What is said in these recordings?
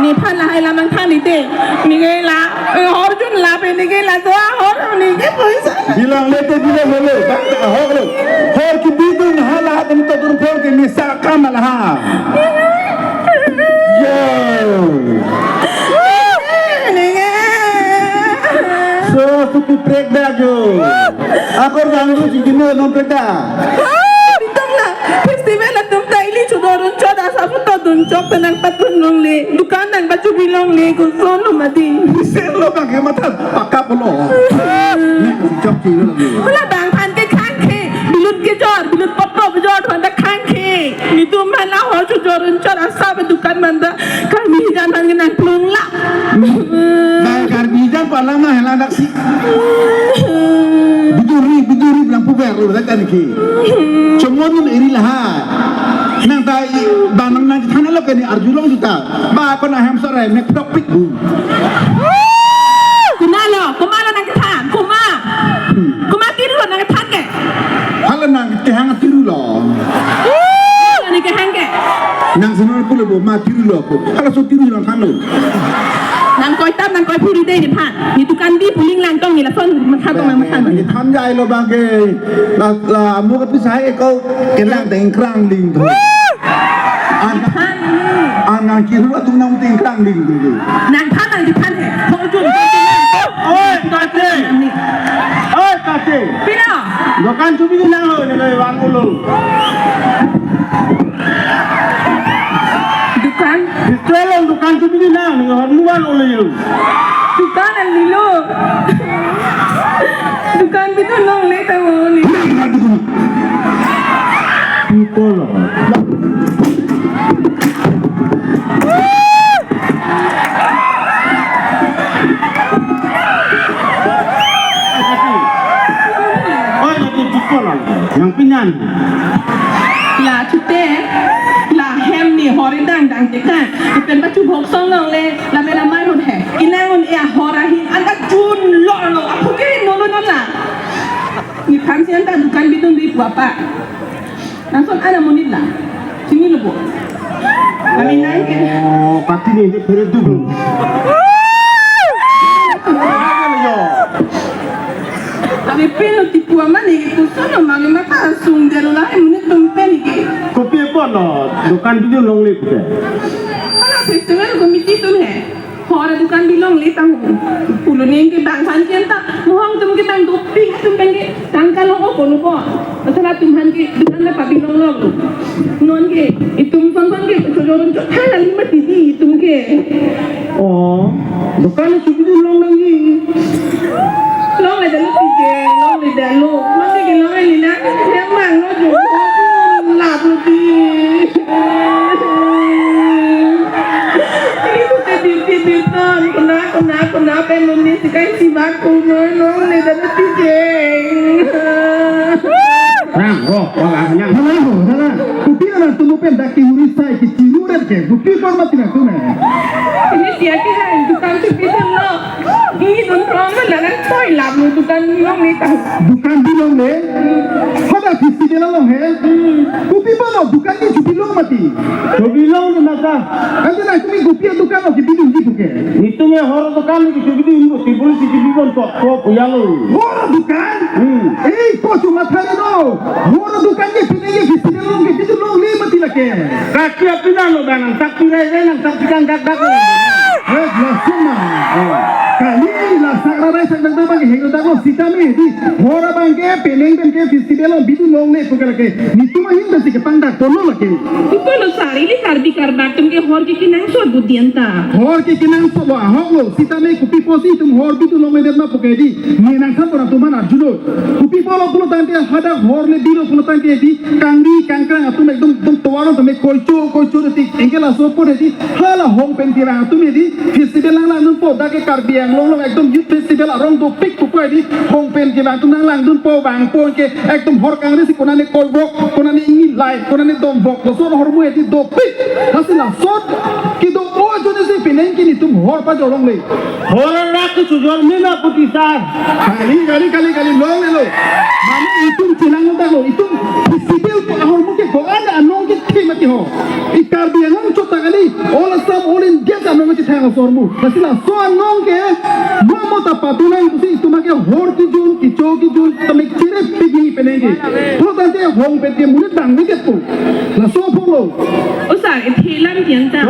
ni phan la hai la mang thang ni te ni ke la hor jun la pe ni ke la to hor ni ke poisa bilang lete bilang holo tak holo hor ki bidun hala dan to dur phol ke misa kamal ha yo ni ke so tu prek dah jo aku ganggu jigino non preda bitong la festival atum daily chudorun choda sa puto dun chok tanang patun long le dukan nang baju bilong le ko solo mati selo bang ke mata pakap lo ni jok ki lo ni wala bang phan ke khang ke bilut ke jor bilut potto jor thanda khang ke ni tu man la ho chudorun choda sa be dukan manda kami jaman ke nang plung la bang kar bijang palama hela dak si biduri bilang puber lo dak kan ki semua ni iri lah nang tai banang nang thana lo ke ni arjulong juta ba ko na ham sore mek topik bu kumalo nang kathan kuma tiru nang kathan ke hala nang ke hang tiru lo ni ke hang ke nang sunul pula bo ma tiru lo ko hala so tiru lo kan lo nang koi tam nang koi puri dei ni phan ni tu kan di puling lang tong ni la son man kha tong man kha ni tham jai lo bang ke la mu ka pisai ko ke lang teng krang ling tu an nang ki ru tu nang teng krang ling tu nang phan nang di phan he ho jun oi kate pina dokan chubi na ho ni le wang ulo dukan Tolong dukan tu ni na ni hanuan oleh you. dukan ang lilo dukan bitu long le ta wo ni Tolong. Oh, itu tolong. Yang pinyan. la chute la hem ni hori dang dang te kan pen pa chu bok song long le la me la mai hon he kinang on e hora hin an ka chun lo lo apu ke no no no la ni kan sian ta dukan bitun di bapa nang son ana monit la sini lo bo kami nang ke Oh, pati ni dia perlu dulu. kami pelo tipu amani ke kusono magi mata sung de lo la monit tum pen ke Kopi apa lo? Dukan tu long lip ke? ala festival komiti tu hai hora dukan bilong le tang pulo ning ke bang han chen ta mohong tum ke tang dopi tum pen ke tang kalong o kono ko asala tum han ke dukan la pa bilong lo non ke itum son son ke chojoron chot thala lima tidi itum ke Oh, dukan tu cubi long lagi. long le dalu tije long le dalu long ke long le na yang mang lo jo la tu ti Kena penulis kan si baku nong ni dah mesti jeng. Nah, oh, orangnya. Salah, salah. Kopi orang tu lupa dah kiurisai, kiciuran ke. Kopi pun mati nak tu na. Ini siapa yang tukang cuci tu lo? Ini tu orang lah toy lah, tukang long ni tahu. Dukan bilong le. Ada visi dia long he. Kopi pun lo, dukan ni cuci long mati. Cuci long tu naka. Ada nak kami kopi dukan lo kibidung gitu ke. Itu ni orang dukan ni kibidung itu tibul si kibidung tu punya lo. Orang dukan? Kau cuma thari lo. Orang dukan ni pinanya visi dia long kibidung long le mati lagi. Kaki apa nak lo danang? Sakti raya nang sakti kan dak. Langsung kali lah sakrarai sakdang tabang henglo daglo sitame di hora bangke peneng bangke festival bidu long le pokalake nitu mahin dasi ke pangdak tono lake Itu lo sari li karbi karbak tum ke hor ke kinang so budianta. hor ke kinang so wa hoglo sitame kupi posi tum hor bidu long le derma pokadi menang kan tora tuman arjuno kupi polo kulo tante hada hor le bidu kulo tante di kangri kangkrang atum ekdom dum towaro tame koicho ti engela so pore di hala hong pentira atum di festival lang lang po dake karbi ang long ekdom youth festival arong do pik po di hong pen ke lang tunang lang dun po bang po ke ekdom hor kangri si konane kolbok konane ingi live konane dom bok so hor mu edi do pik hasila sot ki do o jone se penen ki ni tum hor pa jolong le hor rak sujor mina puti sar kali long le lo mane itum chilang da lo itum festival po hor mu ke goan anong ki thimati ho ikar bi ang chota kali all sam all in dia tak nak macam tengok sormu. Nasilah soal nong ke, mau tak patulan tu sih, tu makan hor kijun, kijun, tapi ciri pergi penenge. Tu nanti hong pergi mulut dang ni ketu. Lah soal polo. Usah, telan tiang tak.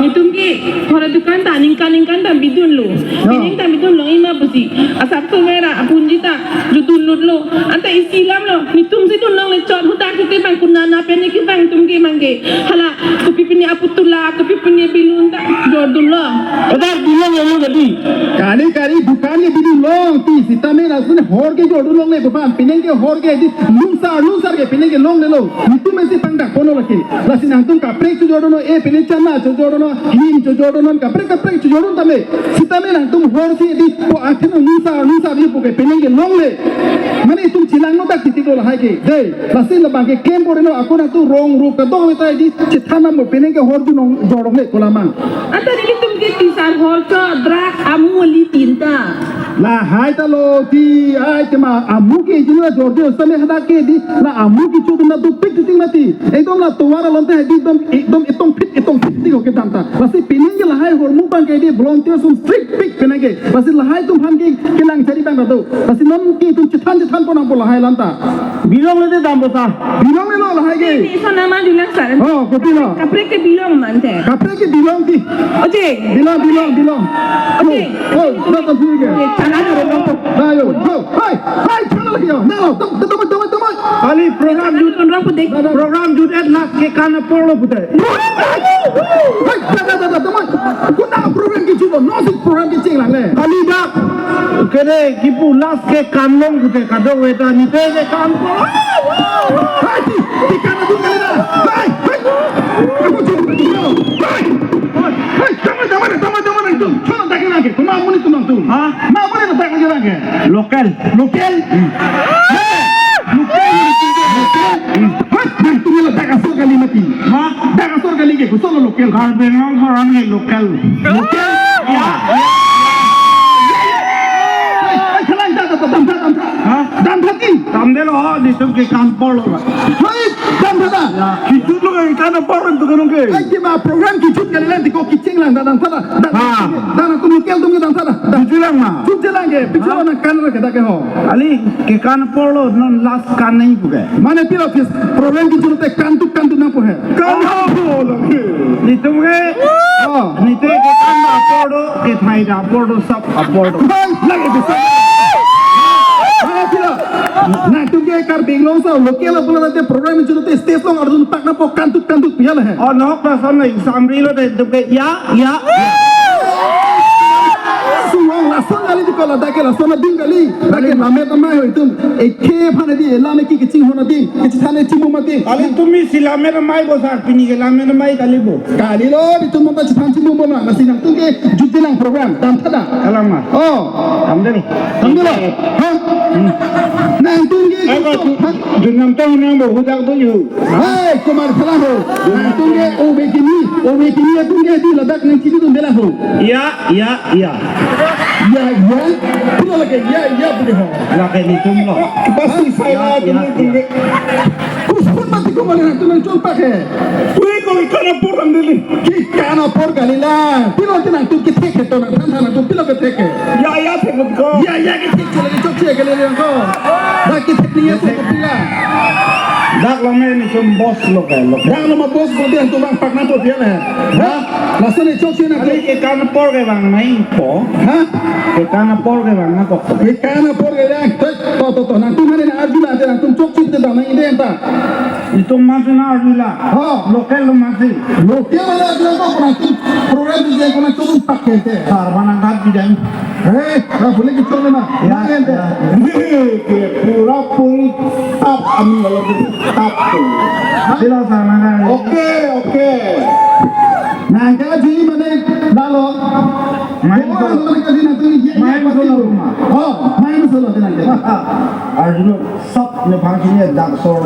Ni tunggu, orang tu kan tak ningkan tak bidun lo. Bining tak bidun lo, ima busi. Asap tu merah, punji tak, judul lo. Anta Islam lo, ni tunggu tu lo lecot, hutan kita bang kunana peni kita bang tunggu mangge. Hala, kopi peni aputula, kopi peni bilun tak, jodul lo. Udah bilang yang lu tadi. Kali bukan ni bidu long ti, sita merah sini hor ke jodoh long le, bapak penenge hor ke di lunsar ke penenge long le lo. Itu mesti pangdak kono lagi. Lah sinang tu kaprek tu jodoh no, penenge cana tu jodoh no, him tu jodoh no, kaprek tu jodoh tame. Sita merah tu hor si di po akhirnya lunsar ni pokok penenge long le. Mana itu cilang no tak titik lo lagi. Deh, lah sini lebang ke kem pore no, aku nak tu rong rup ketong kita di cetana mo penenge hor tu nong jodoh le kolamang. Anta ni tunggu kisah horco, drak amu li tinta. Lah hai ta lo ti ai te ma amu ke jinu jodoh sampai hada ke di na amu ki chu na tu pik ti mati. Ekdom la tuara lonte di ekdom etong fit ti ko ke tanta. Lasi penenge lah hai hor mu bang ke di volunteer sum strict pik penenge. Lasi lah hai tum han ke kilang cari bang tu. Lasi nom ki tum cetan pon ang bola hai lanta. Bilang lu tu dah besar. Bilang ni lo lah hai ke. Ni so nama dilang sar. Oh, kopi lo. Kapre ke bilang mante. Kapre ke bilang ti. Oje. Bilang. Oje. Oh, dah tak suruh ke. Cara ni orang tu. Ayo, go. Hai, channel lagi yo. Now, tama. Ali program jud Orang pun dek. program jud lah ke kana polo putar. Hai, tama. Kau nak program ke juga, nasi program ke cing lang le. Ali dah kere kipu last ke kanlong putar kado weta ni te ke kan polo. Hai, di kana tu kali dah. Hai. Aku cuba tu. Hai, tama itu. Cuma tak kena ke. Cuma amun itu nang tu. Ha? Mau mana tak kena ke? Lokal. Lokal. Hai, tu ni lah tak asal kali mati. Ha? Tak asal kali ke. Kusol lokal. Kar benang orang ke lokal. Lokal. Ya. Hai, kalang dah. Ha? Dan hati. Tamde lo di tu ke kan polo. Hai, dan dah. Kitu lu ke kana polo tu kan ke. Hai, kita program kicut kali nanti kau kicing lang dan sana. Dan aku lokal tu dan sana. Tujulang mah. Cuci lang ke. Pichau nak kan ke tak ke ho. Ali ke kan polo non last kan nahi puke. Mana pila fis program kicut te kantu na po hai. Kan polo. Ni tu ke. Oh. Ni te ke kan apodo ke thai da apodo sab apodo. Hai, lagi tu. Mana pila? Nah, tu ke kar binglong sa lokal pula nanti program kicut te stage long ardun tak na po kantu pia lah hai. और नौ क्लास में एग्जाम रीलो दे तो के या Suang lasan kali di kola dah ke lasan nading kali. Dah ke lama tamai ho itu. Ek phane di lama ki kicing ho nading. Kicithane cimu mati. Ali तुम्ही सिला मेरा माई बोसा पिनी के ला मेरा माई कली बो Kali lo di tu monta cithan cimu mo na masih nang tu ke jutilang program dan tada. कलमा Oh, हम दे लो alhamdulillah. Ha? Nang tu ke. अगर जुनम तो ना बो हो जाग तो you Hai, kumar phala ho. Nang tu ke obekini tu ke di ladak nang cibi tu bela ho. या Ya, pula lagi ya boleh ho. ला के नी तुम लो Pasti saya gini. Kuspun mati ko mana tu nang chol pakai. कोई कोई करना पूरा दे Kikana por galila. Pilo tinang tu kiteke to nang than tu pilo kiteke. या थे मत को Ya kiteke lagi chok che galile ko. Da kiteke ni ko pila. दाग लो में नी तुम बॉस लो के लो Dang lo mabos ko dia tu bang pakna to dia na. Ha? Lasan ni chok che na Ali के कान पोर के बांग नहीं को Ha? के कान पोर के बांग ना को Kikana por galila. To nang tu mana na arjuna de nang tu chok che da nang ide enta. ये तुम मासु ना अड़ीला Ha? लोकल लो मासी Lo que mana bilang ko nang tu program di ko nang chok pakete. सारवाना घाट भी जाएं Boleh kita mana? के पूरा पूरी आप हम लोग आप सिला सारना घाट Okey. Nah, kalau jadi mana lalu? Main Orang betul. mana kasi nanti ni? Main betul rumah. Oh, main betul nanti. Arjun सब ने भागी ने दाग सोर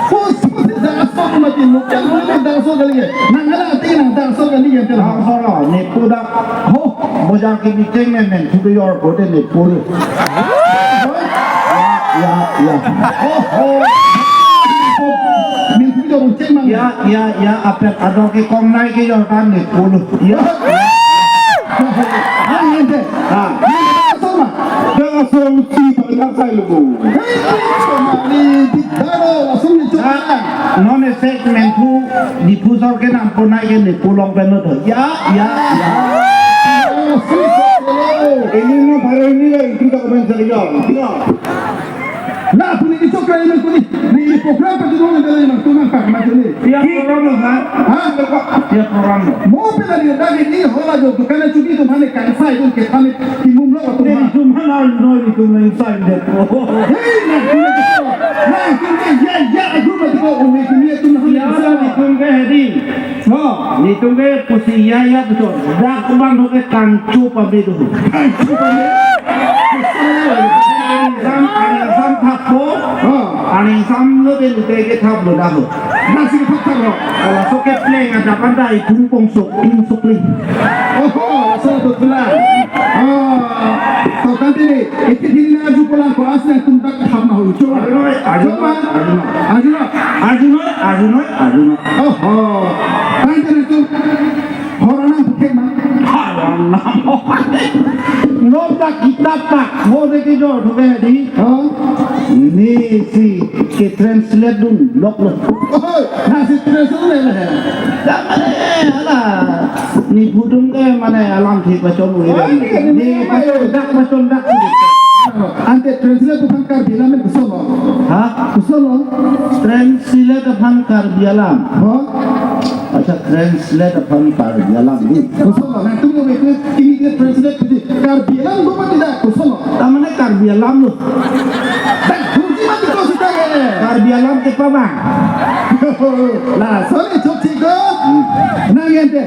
Pos dah asal mati. Mungkin mana dah asal kali ni? Nang ada hati nang dah asal kali ni. दाग सोर ने पूरा हो बोझा के बीच में छुपी और बोटे ने पूरे या Oh. Mungkin video cek mang. Ya apa ada ke kong naik ke jordan ni puluh. Ya. Ah, ente. Ah. Sama. Jangan solusi banyak saya lupa. Mari dikaro langsung dicoba. Non segmen tu di pusat ke nampu naik ke ni pulang penuh tu. Ya. Ini no baru ini lagi kita komentar ya. Nah, punya dicoba ini kuni. Ni program perjuangan dari mang tu mang pak macam ni. Dia program kan? Ah, Dia program. mau pernah dia dari ni hola jo bukan cuma itu mana kansa itu ke kami timum lo atau Dia mana. cuma nol itu menginsan dia tu. Hei, nah, punya dicoba. Nah, kini ya, aku berdoa umur kini itu nak Ya lah ditunggu hari. Oh, Ditunggu posisi ya betul. Dah kembang ke kancu pabrik tu. Aning sam tapo. Aning sam lo ben ke tap lo dah. nasi kita lo. Kalau soket pleng ada pandai tumpong sok sukli. Oh, asal tu pula. Tahu kan ini? Itu ini nak jumpa lah. Kau asal tuntak ham mahu. Coba. Ajunoi. Oh. Tanya tu. Orang nak pakai mana? Nota kita tak, mau dek jor tu di. Ni si ke translate dun lock lo. Oh, nasi terus ni lah. Alah, ni budung ke mana alam thik bacon ni. Ni bacon dak. Ante translate bukan kar bilang men kusolo. Ha? Kusolo. Translate bangkar bialam. Oh, Acha translate bangkar bialam ni. kusolo. Nah, tunggu itu ini dia translate tu. Kar bilang bukan tidak kusolo. Tamane kar bialam lo. Dan kunci mati kau sudah ke? Kar bialam ke pa bang? Lah, sorry cok ciko. Nang ente.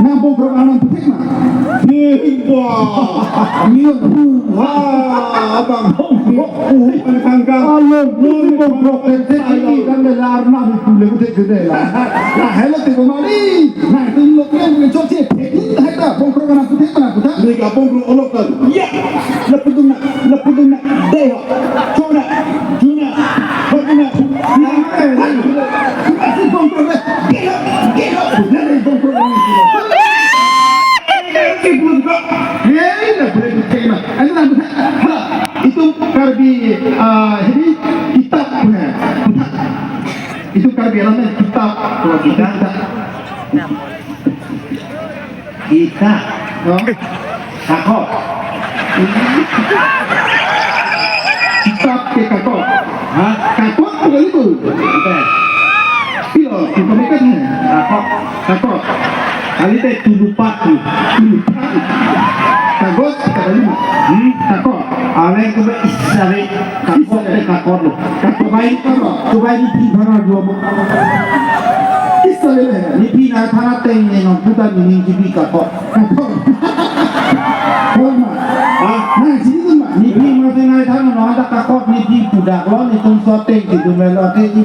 Nang bom program petik mah. Niat Abang tangkang. Allah, bom program ini kan belar nak boleh betul betul lah. Lah, hello tu mari. Nah, tu loknya boleh cok cik. Ini dah ada bom program petik mana kita? Ni kapong bro olok kan. Ya. Lepudung nak. Deh. Cona. Juna. Hotuna. Masih bom program. Gila. Benar bom program ini. Hei, dah boleh betul mah. Ada nak itu karbi ini kitab punya. Itu karbi alamnya kitab. Kalau Kita. Kakak. kitab ke kakak. Ha? Kakak tu itu. Pio, kita mereka ni. Kakak. Kali teh tulupat ni. Kakak kita lima. Kakak. Ale ko ba isari. Kakak lo. Kubai ni pihara dua mo. Israel. Ni pihara thara teng ni no puta ni jibi kakak. Kakak. Horma. Nah, sini tu mah. Ni pi ma se nai thana no ada kakak ni pi budak lo ni tong so teng ki tu melo te ni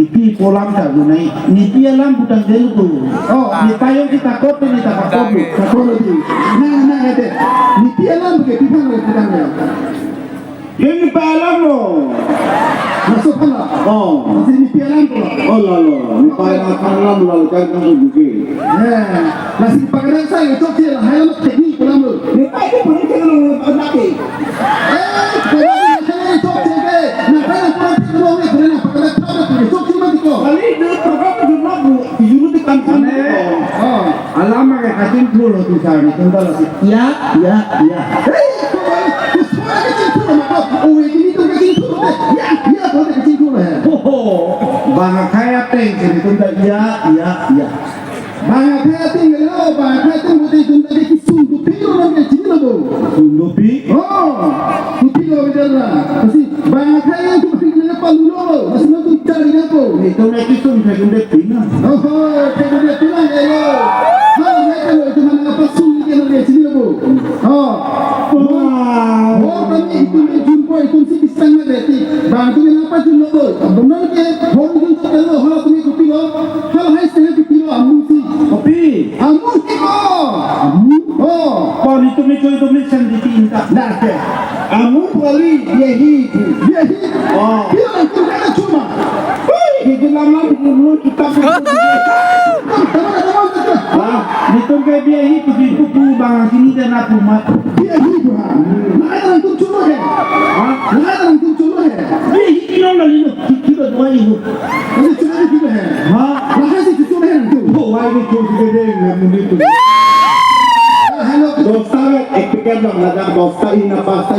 pi polam ta du nai. Ni pi alam putang delu tu. Oh, Ni payung ki kakak ni ta kakak lu. kakak lagi. Nah, ada. Ni pialam ke pihang le kita ni. Ini palam lo. Masuk pala. Oh. Masih ni pialam pula. Oh lalo. Ni palam kalam lalu kan kan buki. Masih pakaran saya cok dia lah. Hayam teknik pula lu. Ni paling pun ke lu nak ke. Pakaran saya cok dia. Nak kena kurang teknologi ni kena pakaran tahu tu. Cok cuma diko. Kali dia program tu nak bu. Julu di kantor. Oh. Alama ke kacin dulu tu sana. Tunggu lagi. Ya. Hei, tu semua kecil tu nak. Oh, ini tu kecil tu. Ya, tu kecil tu lah. Bangga kaya teng sini tunggu ya. Banyak tinggal lo, banyak tinggal di tempat di sumbu pilo lagi cina lo. Sundupi. Oh, pilo berjalan. Masih banyak yang tu pilo palu lo. Masih nanti cari apa? Itu nanti sum saya gede pina. Oh, tegaknya tulang lo. Kalau mereka lo itu mana apa sumbu yang lagi cina lo. Oh, kami itu jumpa itu si kisahnya berarti. Bantu yang apa cina lo. Benar ke? Hong Kong tu kalau hal kami pilo, hal hai saya pilo amusi. Kopi. Amusi ko. Oh. Pon itu mencuri tinta. Nah, ke. Amu kali yehi. Dia Oh. dia itu ada cuma. kita lam dulu kita Nitong kay biya hito dito po bang sini dan aku mat. Dia hidup ha. Lain orang tu cuma he. Lain orang tu cuma he. Biya hito nong lalino kita dua ibu. Jadi cuma dia hidup he. Ha? Lain si cuma he tu. Oh, why we choose the day ngamun itu. Hello. Dosta ekpikan bang ada dosta ina pasta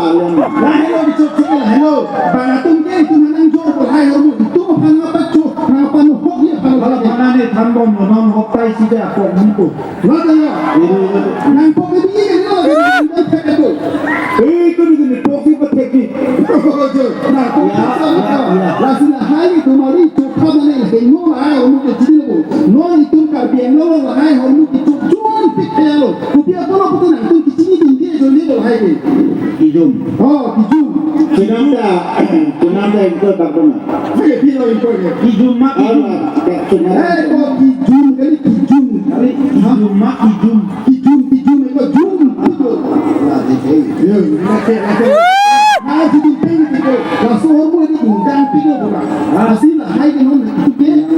alam. Lah hello bicara sikit lah hello. Baratung ke itu nanang jor ko hai hormu itu apa ngapa cu ngapa no hok ya Kalau mana ni tambom non hokai sida ko niko. Lada ya. Nang ko ke biye ke lo ke tu. Itu ni tofi pateki. Nah, ko la sila hai ko mari chokha bane le no hai hormu ke jidi lo. No itu ka bien lo hai hormu ki chon pikhe lo. Ko dia ko lo putu nang tu ki chini tu dia jo ni lo hai ke. Kijum. Oh, kijum. Tunanda itu bakuna. Saya bilang itu ya. Kijum mak kijum. Eh, kok kijum kali kijum. Kali kijum mak kijum. Kijum itu jum. Lah, ya, macam. Nah, jadi pengen itu. Langsung hormon itu undang pikir pula. Hasil hai ke non itu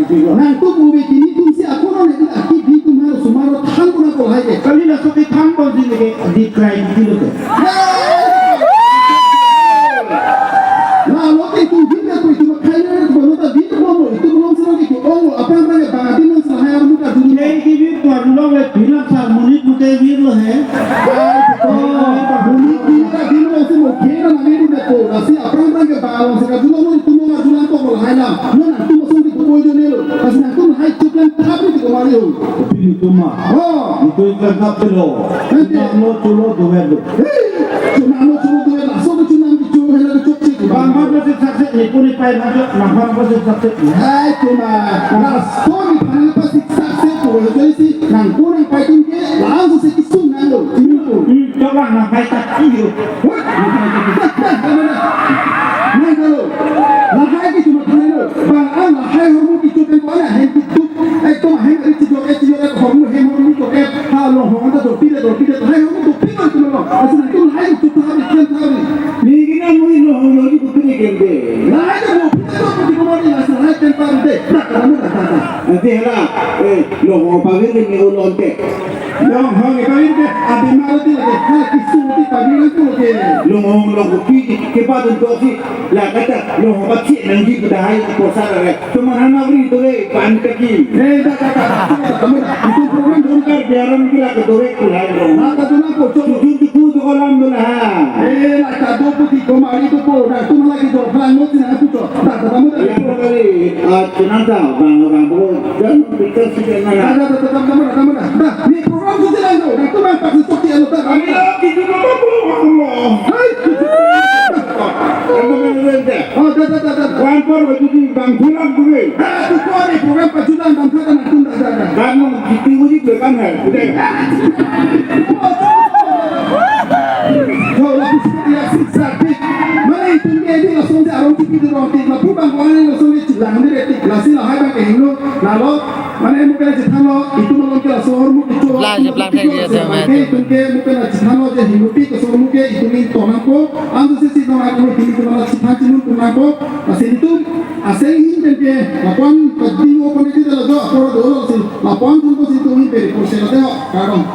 ke. Nah, tu movie ini tu si aku non itu aki bi tu maru sumaru thang puna ko hai ke. Kali nak sokai tambol di cry gitu ke. Nah, lo itu dia ko itu kaya ko lo ta bi ko lo itu belum selalu ke. Oh, apa namanya bangati non sahaya muka dunia. Jadi kibir tu anu le bilang sar munit muka bir lo he. Bumi kita dulu masih mau kena nanti udah ko. Nasi apa namanya balon sekarang dulu lo itu mau jualan to ko hai lam. No nanti masuk di ko jo ne lo. Pas nanti hai cuklan tapi di ko mari ho. Tapi itu mah. Oh, Itu ikan kapel lo. Lo tulo doer lo. cuma lo cuma tu langsung cuma bicu hello cuci. Bang bang masih sakse ni pun ipai nak nampak masih sakse. Hai cuma langsung di panel pas sakse ko. Jadi si nang kurang paitung ke langsung se kisung nang lo. Ini tu. Coba nampai tak iyo. Nah kalau lahai kita cuma kena lo, bang lahai hormu kita kan kau ada hem itu, itu mah hem itu juga hormu itu ke, kalau hormu itu dorpida, lahai hormu dorpida itu lo, asal itu lahai itu tahu kian tahu. Ni kena mui lo hormu itu putri kende. Lahai itu dorpida itu kita mau ni asal lahai kian tahu deh, tak kamu tak tahu. Nanti lah, lo hormu pagi ni ulon te. Yang hang kali deh, abi malu tu lagi, hal kisu tu kami tu lagi. Lo hormu lo kopi ke pada dosi. Lah kata lo hormu cik nanti pada hari posar le. Cuma hana beri tu le pan kaki. Tak, kamu itu program Tungkar biaran kira kedorek kulai lo. nak tu nak kau Tujuh tujuh tu kolam tu lah. nak kado putih kemari tu pun, nak tu lagi tu pelan mesti nak tu tak kamu tak. Yang kali jenazah bang bro dan kita sudah mana. Kamu dah. Ni program tu jalan tu. Nak tu bang pasal toki anu tak. Lagi tu apa Allah. Hai. Kamu menurutnya. Oh, dah. Wampar baju di bang pulang tu le. Tu kau ni program pajudan bang kata nak tunda dah. Kamu kita uji belakang hai. Udah. Kau lagi seperti yang sakit. Mana itu ni langsung dia orang tipi tu orang tipi. Lalu bang kau ni langsung dia cilang ni retik. Lasi lah hai bang kehino. Lalu mana yang mungkin jathan lo itu nolong ke langsung orang mungkin itu. Pelan dia sama tu. Itu ke mungkin jathan lo je hinupi ke langsung mungkin itu ni tonang ko. Anu sesi tonang ko ini tu malah jathan cinun tonang ko. Lasi itu asal ini ke lapuan kading open itu dah lalu. Aku dah dulu sih. Lapuan tu pun situ ini beri. Kau sih ada tak? Karong.